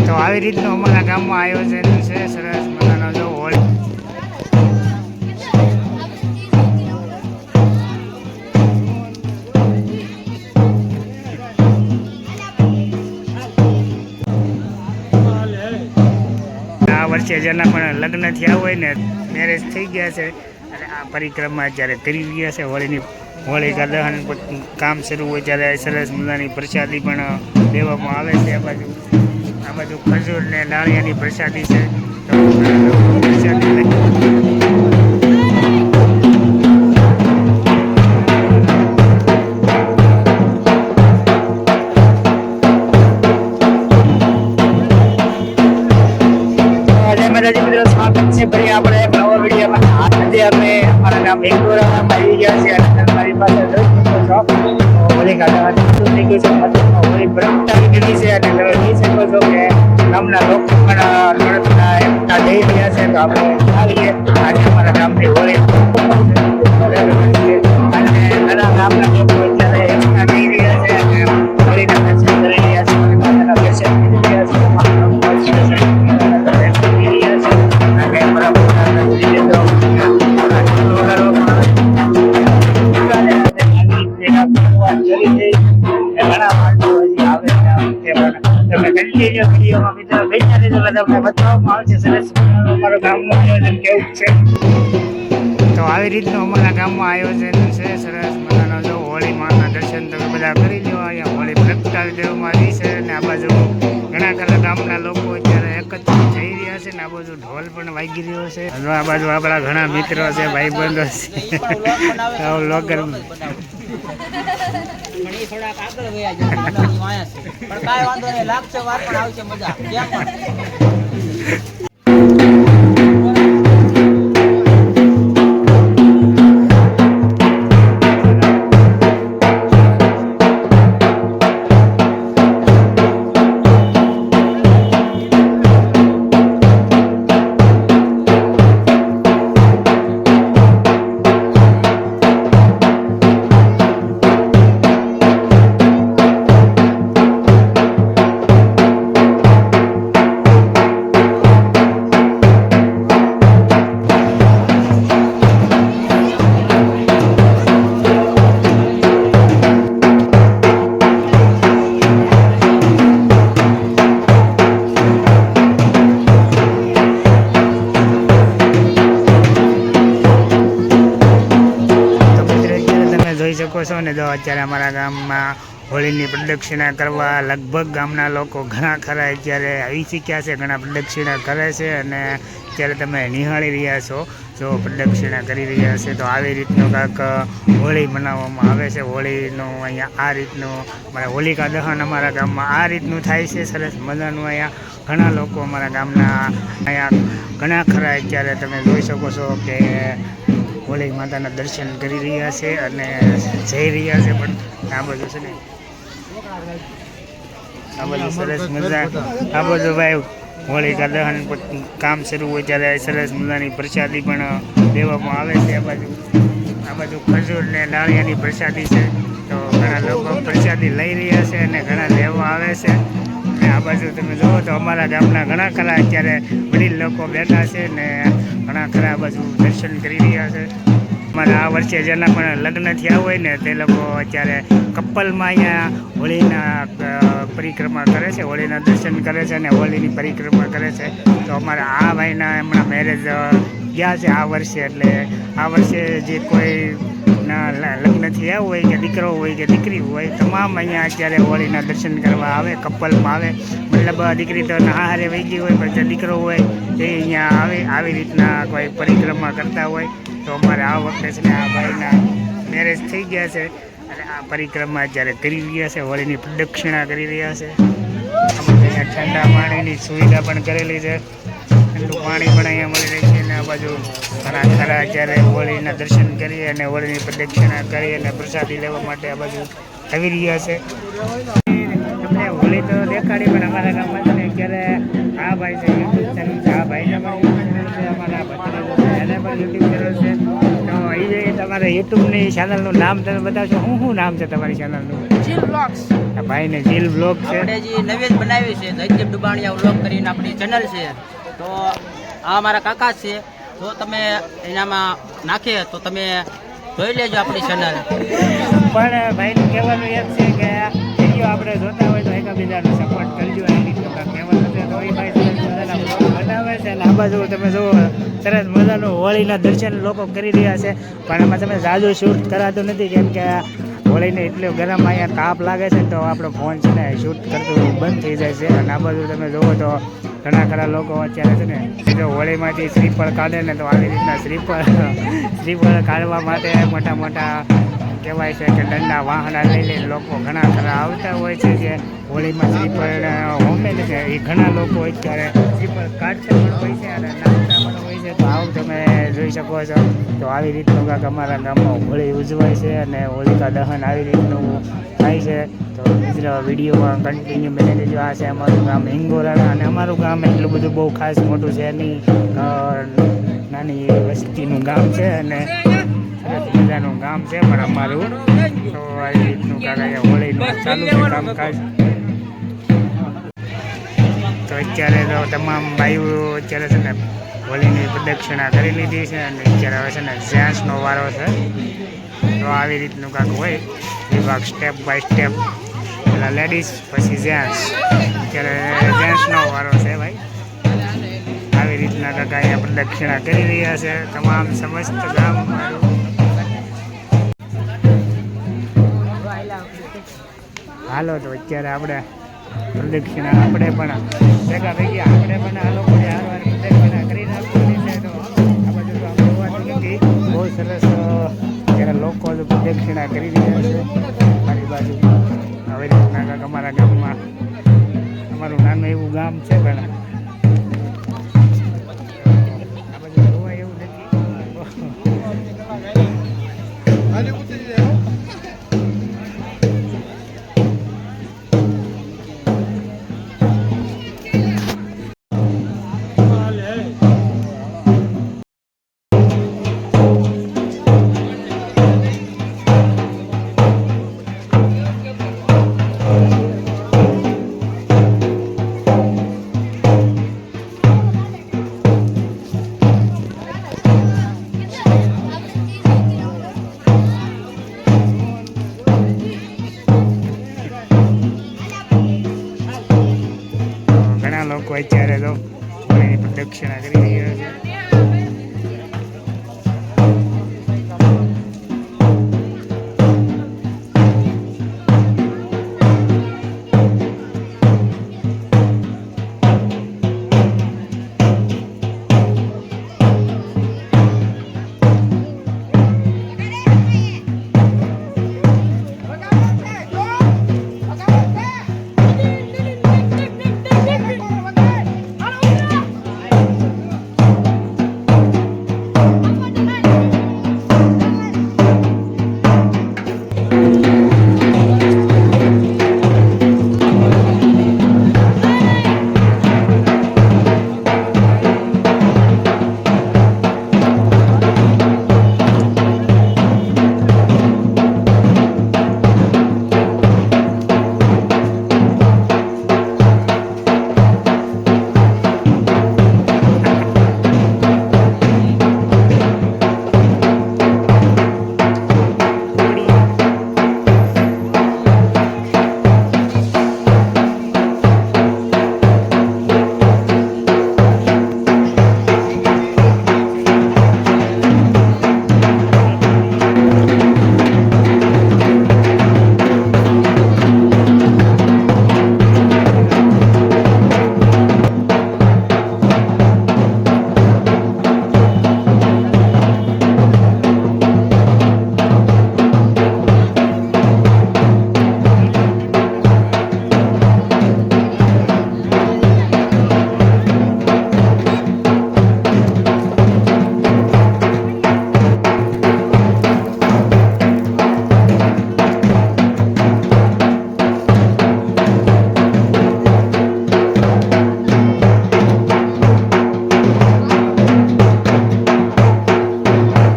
તો આવી રીતનું અમારા ગામમાં આયોજન છે સરસ મજાનો જો હોળી આ વર્ષે જેના પણ લગ્ન થયા હોય ને મેરેજ થઈ ગયા છે અને આ પરિક્રમા જ્યારે કરી રહ્યા છે હોળિકા દહન કામ શરૂ હોય ત્યારે સરસ મજાની પ્રસાદી પણ દેવામાં આવે છે. આ બાજુ ખજૂર ને નાળિયાની પ્રસાદી છે તો પ્રસાદી સ્વાગત છે ફરી આપણે એક નવો વિડીયોમાં. આજે અમે અમારા ગામ બેંગલોરામાં આવી ગયા છીએ અને મારી પાસે જોઈ શકો છો હોળી કાઢવાની શરૂ થઈ ગયું છે. હોળી પ્રગટાવી દીધી છે અને તમે જોઈ શકો છો કે ગામના લોકો પણ નડતના એકતા જઈ રહ્યા છે. તો આપણે આવીએ આજે અમારા ગામની હોળી અને ઘણા ગામના લોકો અત્યારે એકતા જઈ રહ્યા છે અને હોળીના દર્શન કરી રહ્યા છે અને માતાના દર્શન કરી રહ્યા છે. તો આવી રીતનું અમારા ગામમાં આયોજન છે સરસ મજાનો જો હોળી માના દર્શન તમે બધા કરી લો. અહીંયા હોળી પ્રગટાવી દેવામાં આવી છે અને આ બાજુ ઘણા ખરા ગામના લોકો અત્યારે એકત્ર થઈ રહ્યા છે ને આ બાજુ ઢોલ પણ વાગી રહ્યો છે. આ બાજુ આપણા ઘણા મિત્રો છે, ભાઈબંધો છે લોગર થોડાક આગળ વયા જાય પણ કાંઈ વાંધો નહીં, લાગશે વાર પણ આવશે મજા કેમ પણ. શકો છો ને જો અત્યારે અમારા ગામમાં હોળીની પ્રદક્ષિણા કરવા લગભગ ગામના લોકો ઘણા ખરા અત્યારે આવી શીખ્યા છે, ઘણા પ્રદક્ષિણા કરે છે અને અત્યારે તમે નિહાળી રહ્યા છો જો પ્રદક્ષિણા કરી રહ્યા છે. તો આવી રીતનું કાંઈક હોળી મનાવવામાં આવે છે. હોળીનું અહીંયા આ રીતનું હોલિકા દહન અમારા ગામમાં આ રીતનું થાય છે સરસ મજાનું. અહીંયા ઘણા લોકો અમારા ગામના અહીંયા ઘણા ખરા અત્યારે તમે જોઈ શકો છો કે હોળી માતાના દર્શન કરી રહ્યા છે અને જઈ રહ્યા છે. પણ આ બધું છે ને આ બધું સરસ મજા આ બધું ભાઈ હોળિકા દહન કામ શરૂ હોય ત્યારે સરસ મજાની પ્રસાદી પણ દેવામાં આવે છે. આ બાજુ ખજૂર ને નાળિયાની પ્રસાદી છે તો ઘણા લોકો પ્રસાદી લઈ રહ્યા છે અને ઘણા લેવા આવે છે. આ બાજુ તમે જુઓ તો અમારા ગામના ઘણા ખરા અત્યારે વડીલ લોકો બેઠા છે ને ઘણા ખરા બાજુ દર્શન કરી રહ્યા છે. અમારા આ વર્ષે જેના પણ લગ્ન થયા હોય ને તે લોકો અત્યારે કપલમાં અહીંયા હોળીના પરિક્રમા કરે છે, હોળીના દર્શન કરે છે અને હોળીની પરિક્રમા કરે છે. તો અમારા આ ભાઈના હમણાં મેરેજ ગયા છે આ વર્ષે, એટલે આ વર્ષે જે કોઈ ના લગ્ન થયા હોય કે દીકરો હોય કે દીકરી હોય તમામ અહીંયા અત્યારે હોળીના દર્શન કરવા આવે, કપલમાં આવે. મતલબ દીકરી તો નહારે વહી ગઈ હોય પણ જે દીકરો હોય તે અહીંયા આવે, આવી રીતના કોઈ પરિક્રમા કરતા હોય. તો અમારે આ વખતે છે ને આ ભાઈના મેરેજ થઈ ગયા છે અને આ પરિક્રમા અત્યારે કરી રહ્યા છે, હોળીની પ્રદક્ષિણા કરી રહ્યા છે. અહીંયા ઠંડા પાણીની સુવિધા પણ કરેલી છે, ઠંડુ પાણી પણ અહીંયા મળી રહી છે. અને આ બાજુ ઘણા ખરા અત્યારે હોળીના દર્શન કરી અને હોળીની પ્રદક્ષિણા કરી અને પ્રસાદી લેવા માટે આ બાજુ આવી રહ્યા છે. તમને હોળી તો દેખાડી પણ અમારા ગામમાં છે ને અત્યારે આ ભાઈ છે યુટ્યુબ ચેનલ છે, આ ભાઈને પણ યુટ્યુબ ચેનલ છે, અમારા ભત્રીજો છે એને પણ યુટ્યુબ ચેનલ છે. તો એ તમારા યુટ્યુબની ચેનલનું નામ તમે બતાવશો? શું નામ છે તમારી ચેનલનું? જીલ બ્લોગ્સ. આ ભાઈને જીલ બ્લોગ છે. આપણે જે નવી જ બનાવી છે દૈત્ય ડુબાણિયા વ્લોગ કરીને આપણી ચેનલ છે. તો આ મારા કાકા છે. તો તમે એનામાં નાખીએ તો તમે જોઈ લેજો આપણી ચેનલ. પણ ભાઈનું કહેવાનું એમ છે કે વિડીયો આપણે જોતા હોય તો એકબીજાને સપોર્ટ કરજો. એની કહેવાનું છે તો એ ભાઈ સરસ મજાના બ્લોગ બનાવે છે. અને આ બાજુ તમે જુઓ સરસ મજાનું હોળીના દર્શન લોકો કરી રહ્યા છે. પણ એમાં તમે જાજુ શૂટ કરાતું નથી, કેમ કે હોળીને એટલો ગરમ અહીંયા તાપ લાગે છે તો આપણો ફોન છે ને શૂટ કરતું બંધ થઈ જાય છે. અને આ બાજુ તમે જુઓ તો ઘણા ખરા લોકો અત્યારે છે ને સીધો હોળીમાંથી શ્રીફળ કાઢે ને તો આવી રીતના શ્રીફળ કાઢવા માટે મોટા મોટા કહેવાય છે કે દંડા વાહના લઈ લઈને લોકો ઘણા ખરા આવતા હોય છે જે હોળીમાં શ્રીફળ હોમે છે. એ ઘણા લોકો અત્યારે શ્રીફળ કાઢતા પણ હોય છે અને નાખતા પણ હોય છે. તો આવું તમે જોઈ શકો છો. તો આવી રીતનું કાંક અમારા ગામમાં હોળી ઉજવાય છે અને હોલિકા દહન આવી રીતનું થાય છે. તો મિત્રો વિડીયોમાં કન્ટિન્યુ બની લેજો. આ છે અમારું ગામ હિંગોરાળા. અને અમારું ગામ એટલું બધું બહુ ખાસ મોટું છે નહીં, નાની વસ્તીનું ગામ છે અને સરસ મજાનું ગામ છે પણ અમારું. તો આવી રીતનું કાંક અહીંયા હોળીનું ચાલુ છે કામકાજ. તો અત્યારે તો તમામ ભાઈઓ અત્યારે છે ને હોળીની પ્રદક્ષિણા કરી લીધી છે અને અત્યારે હવે છે ને જેન્ટ્સનો વારો છે. તો આવી રીતનું કાંક હોય વિભાગ સ્ટેપ બાય સ્ટેપ. પેલા લેડીઝ પછી જેન્ટ્સ. અત્યારે જેન્ટ્સનો વારો છે ભાઈ. આવી રીતના કાંક અહીંયા પ્રદક્ષિણા કરી રહ્યા છે તમામ સમસ્ત ગામ. હાલો તો અત્યારે આપણે પ્રદક્ષિણા આપણે પણ ભેગા થઈ ગયા. આપણે પણ આ લોકોને હારવાર પ્રદક્ષિણા કરી નાખવાની છે. તો આ બધું તો આપણે હોવાતું નથી. બહુ સરસ ત્યારે લોકો પ્રદક્ષિણા કરી રહ્યા છે મારી બાજુ. આવી રીતના કાંક અમારા ગામમાં અમારું નાનું એવું ગામ છે પણ આ બધું જોવાય એવું નથી. લોકો અત્યારે તો હોળીની પ્રદક્ષિણા કરી રહ્યા છે.